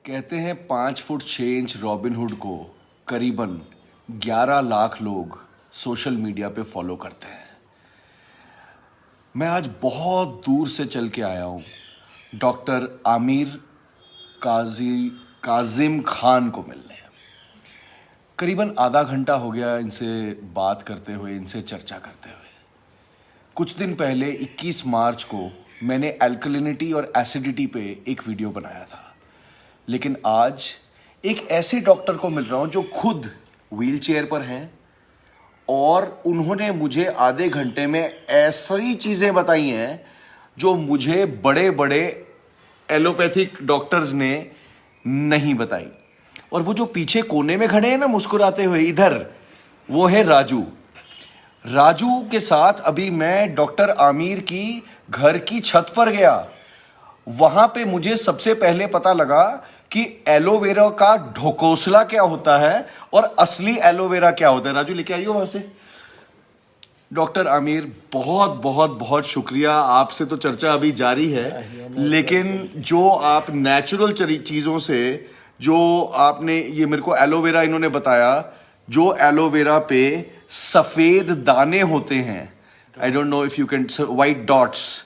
कहते हैं 5 foot 6 inch Robin Hood को करीबन 11 लाख लोग सोशल मीडिया पे फॉलो करते हैं। मैं आज बहुत दूर से चल के आया हूँ डॉक्टर आमिर काजिम खान को मिलने। करीबन आधा घंटा हो गया इनसे बात करते हुए, इनसे चर्चा करते हुए। कुछ दिन पहले 21 मार्च को मैंने अल्कलिनिटी और एसिडिटी पे एक वीडियो बनाया था, लेकिन आज एक ऐसे डॉक्टर को मिल रहा हूं जो खुद व्हील चेयर पर हैं और उन्होंने मुझे आधे घंटे में ऐसी चीज़ें बताई हैं जो मुझे बड़े बड़े एलोपैथिक डॉक्टर्स ने नहीं बताई। और वो जो पीछे कोने में खड़े हैं ना मुस्कुराते हुए इधर, वो है राजू के साथ अभी मैं डॉक्टर आमिर की घर की छत पर गया। वहां पे मुझे सबसे पहले पता लगा कि एलोवेरा का ढोकोसला क्या होता है और असली एलोवेरा क्या होता है। राजू लेके आइयो वहां से। डॉक्टर आमिर, बहुत बहुत बहुत शुक्रिया। आपसे तो चर्चा अभी जारी है, लेकिन जो आप नेचुरल चीज़ों से, जो आपने ये मेरे को एलोवेरा इन्होंने बताया, जो एलोवेरा पे सफ़ेद दाने होते हैं, I don't know if you can, white dots,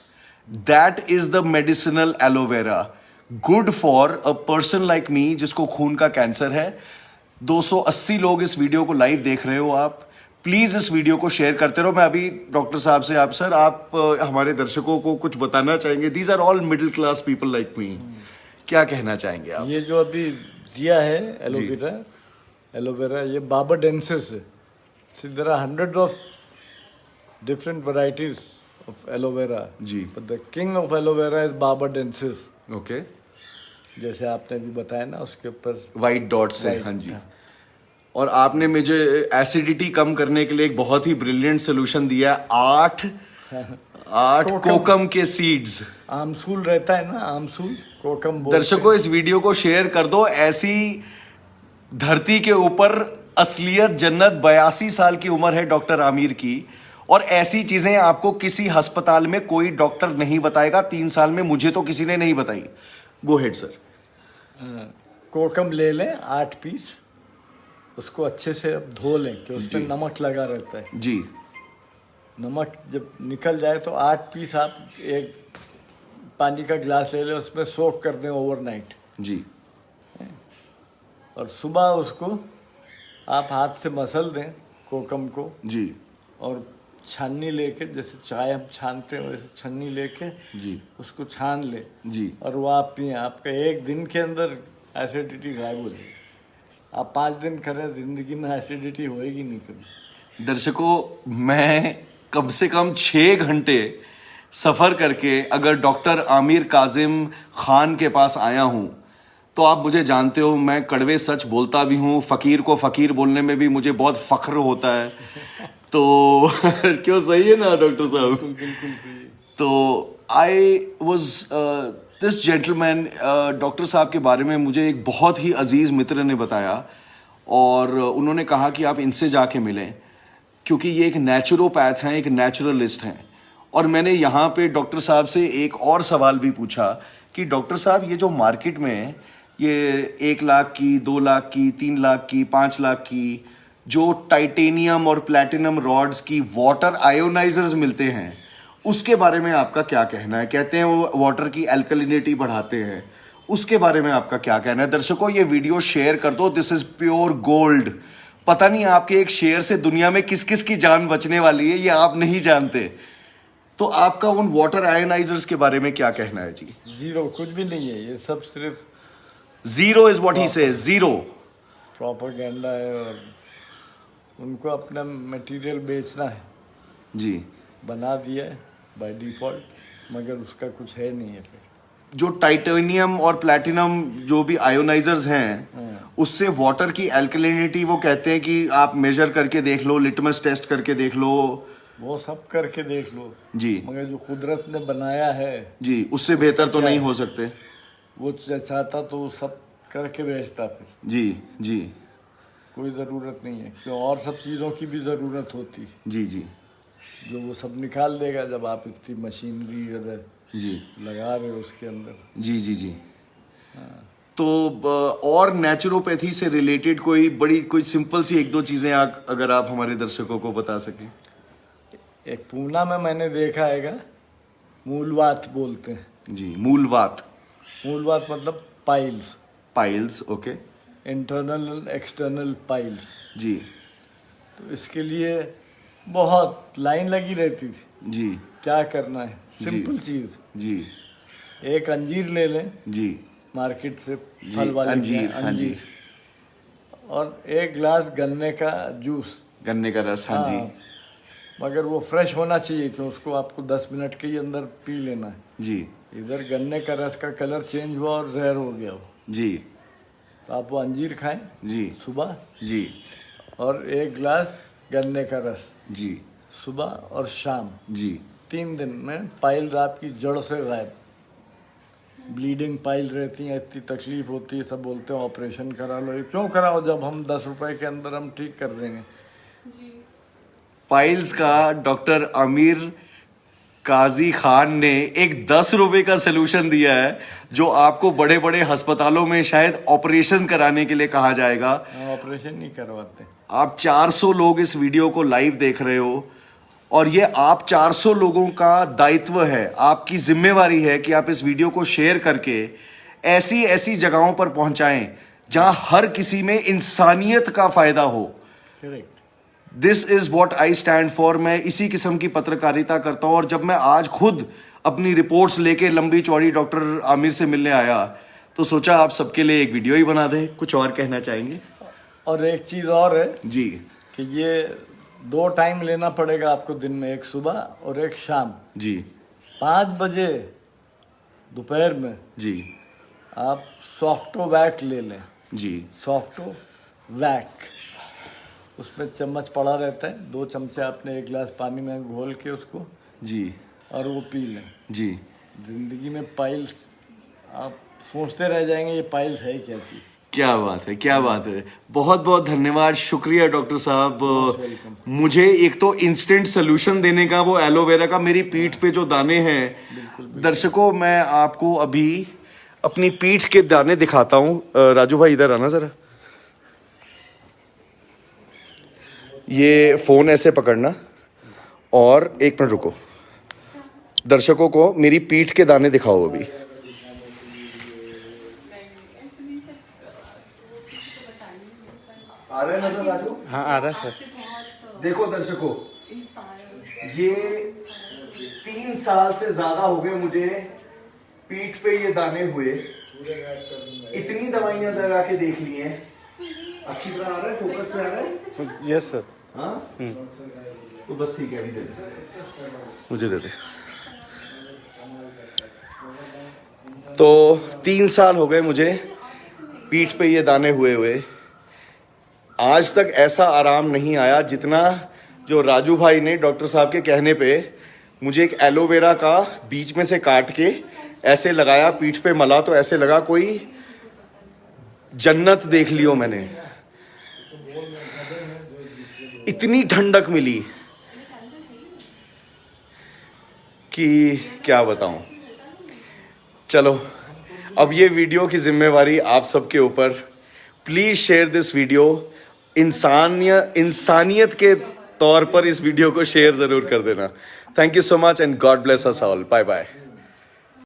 that is the medicinal aloe vera, good for a person like me जिसको खून का कैंसर है। 280 लोग इस वीडियो को लाइव देख रहे हो आप, प्लीज इस वीडियो को शेयर करते रहो। मैं अभी डॉक्टर साहब से, आप सर, आप हमारे दर्शकों को कुछ बताना चाहेंगे? These are all middle class people like me, क्या कहना चाहेंगे आप? ये जो अभी दिया है एलोवेरा ये बाबाडेंसिस है। See, there are hundreds of different varieties of aloe vera. जी। But the king of aloe vera is babadensis. Okay. जैसे आपने भी बताया ना, उसके ऊपर वाइट डॉट्स है। हाँ जी। और आपने मुझे एसिडिटी कम करने के लिए एक बहुत ही ब्रिलियंट सोल्यूशन दिया है। 8 कोकम के सीड्स। आमसूल रहता है ना, आमसूल कोकम। दर्शकों, इस वीडियो को शेयर कर दो। ऐसी धरती के ऊपर असलियत जन्नत। 82 साल की उम्र है डॉक्टर आमिर की, और ऐसी चीजें आपको किसी अस्पताल में कोई डॉक्टर नहीं बताएगा। 3 साल में मुझे तो किसी ने नहीं बताई। गो हेड सर। कोकम ले लें 8 पीस, उसको अच्छे से अब धो लें कि उसमें नमक लगा रहता है जी। नमक जब निकल जाए तो 8 पीस आप एक पानी का गिलास ले लें, उसमें सोक कर दें ओवरनाइट जी। और सुबह उसको आप हाथ से मसल दें कोकम को जी। और छाननी लेके, जैसे चाय हम छानते हैं वैसे छन्नी लेके जी उसको छान ले जी। और वो आप पिए। आपका 1 दिन के अंदर एसिडिटी गायब हो जाएगी। आप 5 दिन करें, जिंदगी में एसिडिटी होएगी नहीं कभी। दर्शकों, मैं कम से कम 6 घंटे सफ़र करके अगर डॉक्टर आमिर काजिम खान के पास आया हूँ, तो आप मुझे जानते हो, मैं कड़वे सच बोलता भी हूँ। फ़कीर को फ़कीर बोलने में भी मुझे बहुत फ़ख्र होता है। तो क्यों, सही है ना डॉक्टर साहब? बिल्कुल सही। तो I was this gentleman, doctor साहब के बारे में मुझे एक बहुत ही अजीज़ मित्र ने बताया, और उन्होंने कहा कि आप इनसे जाके मिलें, क्योंकि ये एक नेचुरोपैथ हैं, एक नेचुरलिस्ट हैं। और मैंने यहाँ पे डॉक्टर साहब से एक और सवाल भी पूछा कि डॉक्टर साहब, ये जो मार्केट में ये 1 लाख की, 2 लाख की, 3 लाख की, 5 लाख की जो टाइटेनियम और प्लैटिनम रॉड्स की वाटर आयोनाइजर्स मिलते हैं, उसके बारे में आपका क्या कहना है? कहते हैं वो वाटर की अल्कलिनिटी बढ़ाते हैं, उसके बारे में आपका क्या कहना है? दर्शकों, ये वीडियो शेयर कर दो। This is pure gold. पता नहीं आपके एक शेयर से दुनिया में किस किस की जान बचने वाली है, ये आप नहीं जानते। तो आपका उन वाटर आयोनाइजर्स के बारे में क्या कहना है? जी, जीरो, कुछ भी नहीं है, ये सब सिर्फ zero is what he says. Zero propaganda है और उनको अपना मटेरियल बेचना है। जी। बना दिया है बाय डिफॉल्ट, मगर उसका कुछ है नहीं है। फिर जो टाइटेनियम और प्लैटिनम जो भी आयोनाइजर्स हैं, उससे वाटर की अल्कलिनिटी, वो कहते हैं कि आप मेजर करके देख लो, लिटमस टेस्ट करके देख लो, वो सब करके देख लो जी, मगर जो कुदरत ने बनाया है जी, उससे बेहतर तो नहीं हो सकते। वो चाहता तो वो सब करके बेचता फिर। जी जी। कोई ज़रूरत नहीं है, क्यों और सब चीज़ों की भी ज़रूरत होती, जी जी। जो वो सब निकाल देगा जब आप इतनी मशीनरी जी लगा रहे हो उसके अंदर। जी जी जी। और नेचुरोपैथी से रिलेटेड कोई सिंपल सी एक दो चीजें अगर आप हमारे दर्शकों को बता सकें। एक पूना में मैंने देखा हैगा, मूलवात बोलते हैं। जी, मूलवात। मूलवात मतलब piles. Piles, okay. Internal external piles. जी तो इसके लिए बहुत लाइन लगी रहती थी। जी क्या करना है, सिंपल चीज। जी एक अंजीर ले लें जी मार्केट से, जी, फल वाले अंजीर, हाँ जी। और एक गिलास गन्ने का जूस। गन्ने का रस, हाँ जी। मगर वो फ्रेश होना चाहिए कि उसको आपको 10 मिनट के ही अंदर पी लेना है। जी इधर गन्ने का रस का कलर चेंज हुआ और जहर हो गया वो, जी तो आप वो अंजीर खाएं जी सुबह, जी और एक गिलास गन्ने का रस जी सुबह और शाम। जी 3 दिन में पाइल आपकी जड़ से गायब। ब्लीडिंग पाइल रहती हैं, इतनी तकलीफ होती है, सब बोलते हैं ऑपरेशन करा लो। ये क्यों कराओ जब हम 10 रुपए के अंदर हम ठीक कर देंगे। पाइल्स का डॉक्टर आमिर काजी खान ने एक 10 रुपए का सलूशन दिया है, जो आपको बड़े बड़े अस्पतालों में शायद ऑपरेशन कराने के लिए कहा जाएगा। ऑपरेशन नहीं करवाते। आप 400 लोग इस वीडियो को लाइव देख रहे हो, और ये आप 400 लोगों का दायित्व है, आपकी जिम्मेवारी है कि आप इस वीडियो को शेयर करके ऐसी ऐसी जगहों पर पहुंचाएं जहां हर किसी में इंसानियत का फायदा हो। Correct. This is what I stand for. मैं इसी किस्म की पत्रकारिता करता हूं, और जब मैं आज खुद अपनी रिपोर्ट्स लेके लंबी चौड़ी डॉक्टर आमिर से मिलने आया, तो सोचा आप सबके लिए एक वीडियो ही बना दें। कुछ और कहना चाहेंगे? और एक चीज और है जी कि ये 2 टाइम लेना पड़ेगा आपको दिन में, एक सुबह और एक शाम। जी 5 बजे दोपहर में जी आप सॉफ्टो वैक ले लें। जी सॉफ्टो वैक, उसमें चम्मच पड़ा रहता है, 2 चमचे आपने एक गिलास पानी में घोल के उसको, जी और वो पी लें। जी जिंदगी में पाइल्स, आप सोचते रह जाएंगे ये पाइल्स है क्या चीज़। क्या बात है, क्या बात है। बहुत बहुत धन्यवाद, शुक्रिया डॉक्टर साहब। मुझे एक तो इंस्टेंट सोल्यूशन देने का, वो एलोवेरा का, मेरी पीठ पे जो दाने हैं, दर्शकों मैं आपको अभी अपनी पीठ के दाने दिखाता हूं। राजू भाई इधर आना जरा। ये फोन ऐसे पकड़ना, और 1 मिनट रुको। दर्शकों को मेरी पीठ के दाने दिखाओ अभी। आ रहा है नजर राजू? हाँ आ रहा है सर। देखो दर्शकों, ये 3 साल से ज्यादा हो गए मुझे पीठ पे ये दाने हुए। इतनी दवाइयां लगा के देख ली हैं। अच्छी तरह आ रहा है, फोकस पे आ रहा है? Yes sir. हाँ तो बस ठीक है, अभी दे दे, मुझे दे दे। तो 3 साल हो गए मुझे पीठ पे ये दाने हुए। आज तक ऐसा आराम नहीं आया जितना जो राजू भाई ने डॉक्टर साहब के कहने पे मुझे एक एलोवेरा का बीच में से काट के ऐसे लगाया, पीठ पे मला, तो ऐसे लगा कोई जन्नत देख लियो मैंने। इतनी ठंडक मिली कि क्या बताऊं। चलो, अब ये वीडियो की जिम्मेवारी आप सबके ऊपर। Please share this video. इंसानियत के तौर पर इस वीडियो को शेयर जरूर कर देना। Thank you so much and God bless us all. Bye bye.